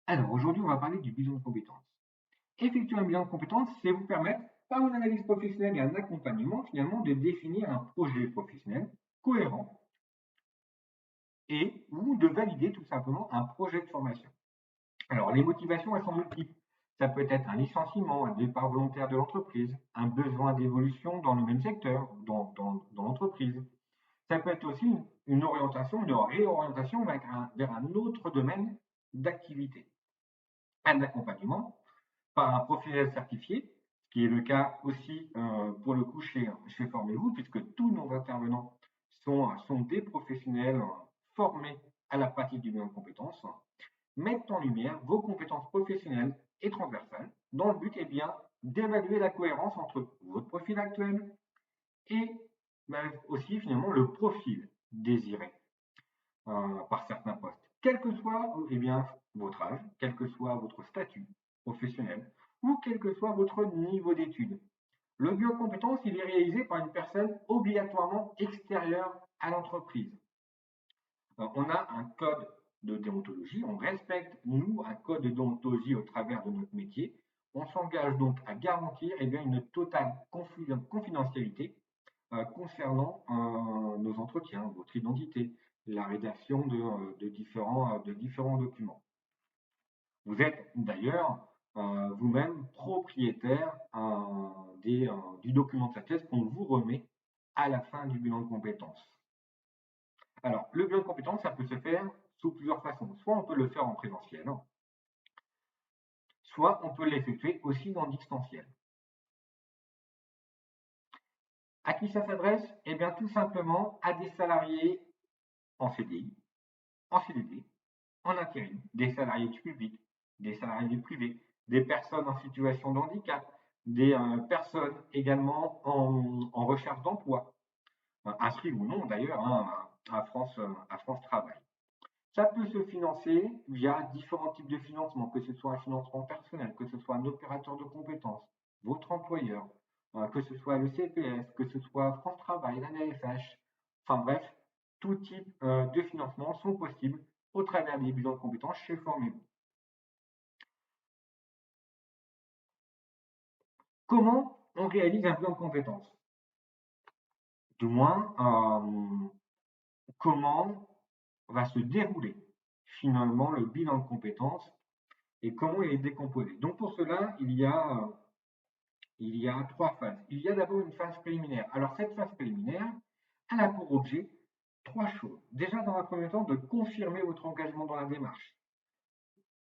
Alors, aujourd'hui, on va parler du bilan de compétences. Effectuer un bilan de compétences, c'est vous permettre, par une analyse professionnelle et un accompagnement, finalement, de définir un projet professionnel cohérent et ou de valider tout simplement un projet de formation. Alors, les motivations, elles sont multiples. Ça peut être un licenciement, un départ volontaire de l'entreprise, un besoin d'évolution dans le même secteur, dans l'entreprise. Ça peut être aussi une orientation, une réorientation vers un autre domaine d'activité. Un accompagnement par un professionnel certifié, ce qui est le cas aussi pour le coup chez Formez-vous, puisque tous nos intervenants sont des professionnels formés à la pratique du bilan de compétences, mettent en lumière vos compétences professionnelles et transversales, dans le but bien d'évaluer la cohérence entre votre profil actuel et aussi finalement le profil désiré par certains postes, quel que soit bien, votre âge, quel que soit votre statut professionnel ou quel que soit votre niveau d'études. Le bilan de compétences, il est réalisé par une personne obligatoirement extérieure à l'entreprise. On a un code de déontologie, on respecte, nous, un code de déontologie au travers de notre métier. On s'engage donc à garantir bien, une totale confidentialité concernant nos entretiens, votre identité, la rédaction de différents documents. Vous êtes d'ailleurs vous-même propriétaire du document de synthèse qu'on vous remet à la fin du bilan de compétences. Alors, le bilan de compétences, ça peut se faire sous plusieurs façons. Soit on peut le faire en présentiel, soit on peut l'effectuer aussi en distanciel. À qui ça s'adresse? Eh bien, tout simplement à des salariés en CDI, en CDD, en intérim, des salariés du public, des salariés du privé, des personnes en situation de handicap, des personnes également en recherche d'emploi, inscrits ou non d'ailleurs à France Travail. Ça peut se financer via différents types de financement, que ce soit un financement personnel, que ce soit un opérateur de compétences, votre employeur, que ce soit le CPS, que ce soit France Travail, la NFH, enfin bref, tout type de financement sont possibles au travers des bilans de compétences chez Formez-vous. Comment on réalise un bilan de compétences? Du moins, comment va se dérouler finalement le bilan de compétences et comment il est décomposé. Donc pour cela, il y a trois phases. Il y a d'abord une phase préliminaire. Alors cette phase préliminaire, elle a pour objet trois choses. Déjà, dans un premier temps, de confirmer votre engagement dans la démarche,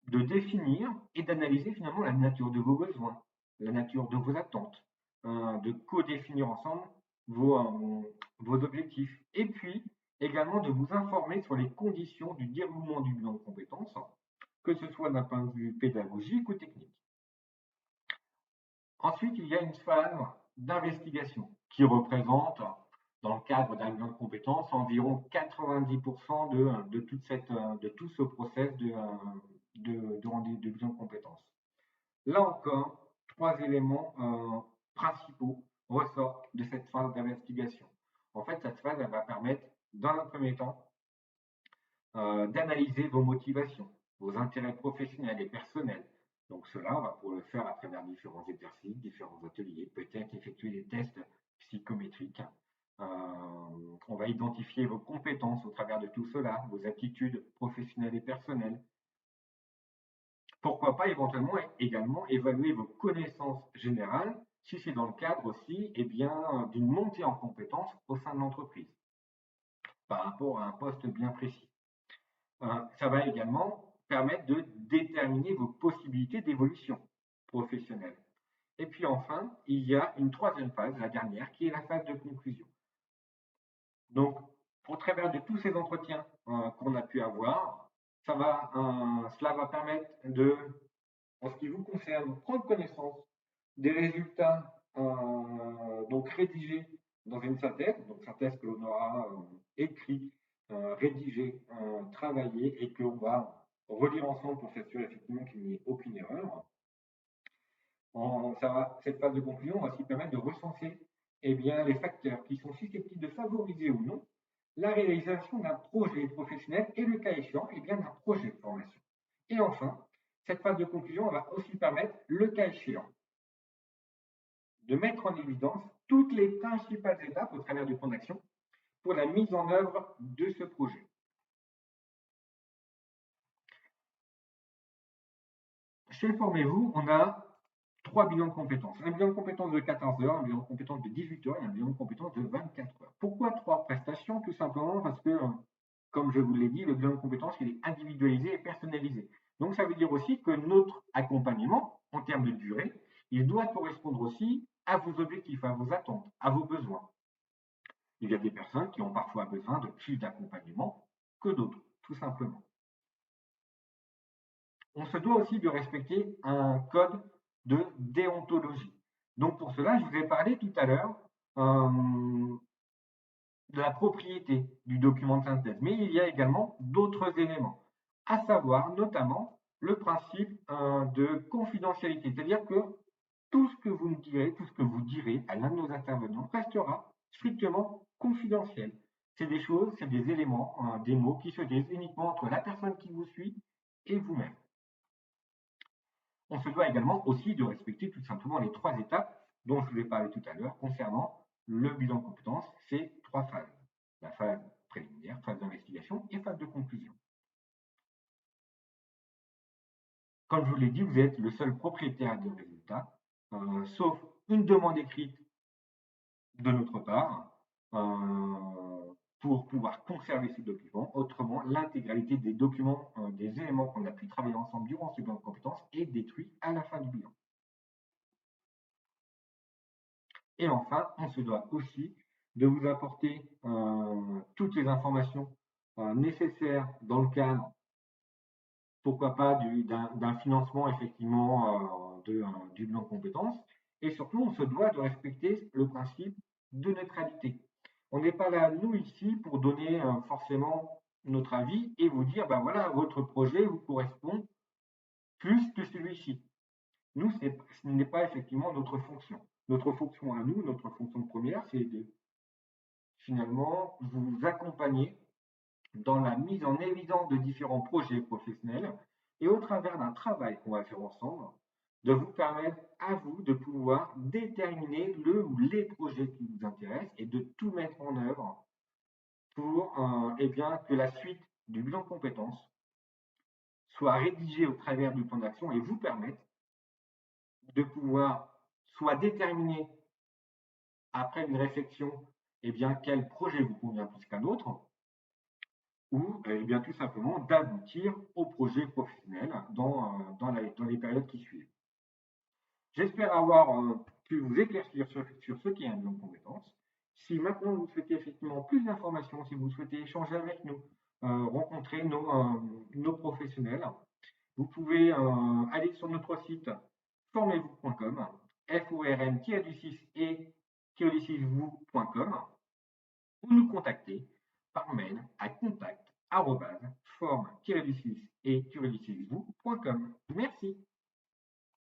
de définir et d'analyser finalement la nature de vos besoins, la nature de vos attentes, de co-définir ensemble vos objectifs, et puis également de vous informer sur les conditions du déroulement du bilan de compétences, que ce soit d'un point de vue pédagogique ou technique. Ensuite, il y a une phase d'investigation qui représente, dans le cadre d'un bilan de compétences, environ 90% de tout ce process de bilan de compétences. Là encore, trois éléments principaux ressortent de cette phase d'investigation. En fait, cette phase elle va permettre, dans un premier temps, d'analyser vos motivations, vos intérêts professionnels et personnels. Donc cela, on va pouvoir le faire à travers différents exercices, différents ateliers, peut-être effectuer des tests psychométriques. On va identifier vos compétences au travers de tout cela, vos aptitudes professionnelles et personnelles. Pourquoi pas éventuellement également évaluer vos connaissances générales si c'est dans le cadre aussi d'une montée en compétences au sein de l'entreprise par rapport à un poste bien précis. Ça va également permettre de déterminer vos possibilités d'évolution professionnelle. Et puis enfin, il y a une troisième phase, la dernière, qui est la phase de conclusion. Donc, au travers de tous ces entretiens qu'on a pu avoir, cela va permettre de, en ce qui vous concerne, prendre connaissance des résultats donc rédigés dans une synthèse, donc synthèse que l'on aura écrit, rédigé, travaillé et que l'on va relire ensemble pour s'assurer effectivement qu'il n'y ait aucune erreur. Cette phase de conclusion va aussi permettre de recenser les facteurs qui sont susceptibles de favoriser ou non la réalisation d'un projet professionnel et le cas échéant d'un projet de formation. Et enfin, Cette phase de conclusion va aussi permettre, le cas échéant, de mettre en évidence toutes les principales étapes au travers du plan d'action pour la mise en œuvre de ce projet. Chez Formez-vous, on a 3 bilans de compétences. Un bilan de compétences de 14 heures, un bilan de compétences de 18 heures et un bilan de compétences de 24 heures. Pourquoi 3 prestations? Tout simplement parce que, comme je vous l'ai dit, le bilan de compétences, il est individualisé et personnalisé. Donc ça veut dire aussi que notre accompagnement, en termes de durée, il doit correspondre aussi à vos objectifs, à vos attentes, à vos besoins. Il y a des personnes qui ont parfois besoin de plus d'accompagnement que d'autres, tout simplement. On se doit aussi de respecter un code de déontologie. Donc pour cela, je vous ai parlé tout à l'heure de la propriété du document de synthèse, mais il y a également d'autres éléments, à savoir notamment le principe de confidentialité, c'est-à-dire que tout ce que vous me direz, tout ce que vous direz à l'un de nos intervenants restera strictement confidentiel. C'est des choses, c'est des éléments, des mots qui se disent uniquement entre la personne qui vous suit et vous-même. On se doit également aussi de respecter tout simplement les 3 étapes dont je vous ai parlé tout à l'heure concernant le bilan de compétences, ces 3 phases. La phase préliminaire, phase d'investigation et phase de conclusion. Comme je vous l'ai dit, vous êtes le seul propriétaire des résultats, sauf une demande écrite de notre part pour pouvoir conserver ces documents. Autrement, l'intégralité des documents, des éléments qu'on a pu travailler ensemble durant ce bilan de compétences est détruit à la fin du bilan. Et enfin, on se doit aussi de vous apporter toutes les informations nécessaires dans le cadre, pourquoi pas, d'un financement effectivement du bilan de compétences. Et surtout, on se doit de respecter le principe de neutralité. On n'est pas là, nous, ici, pour donner forcément notre avis et vous dire, ben voilà, votre projet vous correspond plus que celui-ci. Nous, ce n'est pas effectivement notre fonction. Notre fonction à nous, notre fonction première, c'est de finalement vous accompagner dans la mise en évidence de différents projets professionnels et au travers d'un travail qu'on va faire ensemble, de vous permettre à vous de pouvoir déterminer le ou les projets qui vous intéressent et de tout mettre en œuvre pour que la suite du bilan de compétences soit rédigée au travers du plan d'action et vous permettre de pouvoir soit déterminer après une réflexion quel projet vous convient plus qu'un autre, ou bien tout simplement d'aboutir au projet professionnel dans les périodes qui suivent. J'espère avoir pu vous éclaircir sur ce qui est un bilan de compétences. Si maintenant vous souhaitez effectivement plus d'informations, si vous souhaitez échanger avec nous, rencontrer nos professionnels, vous pouvez aller sur notre site formez-vous.com, form-du6 et vous.com, ou nous contacter par mail à contact@forme-du6 et vous.com. Merci.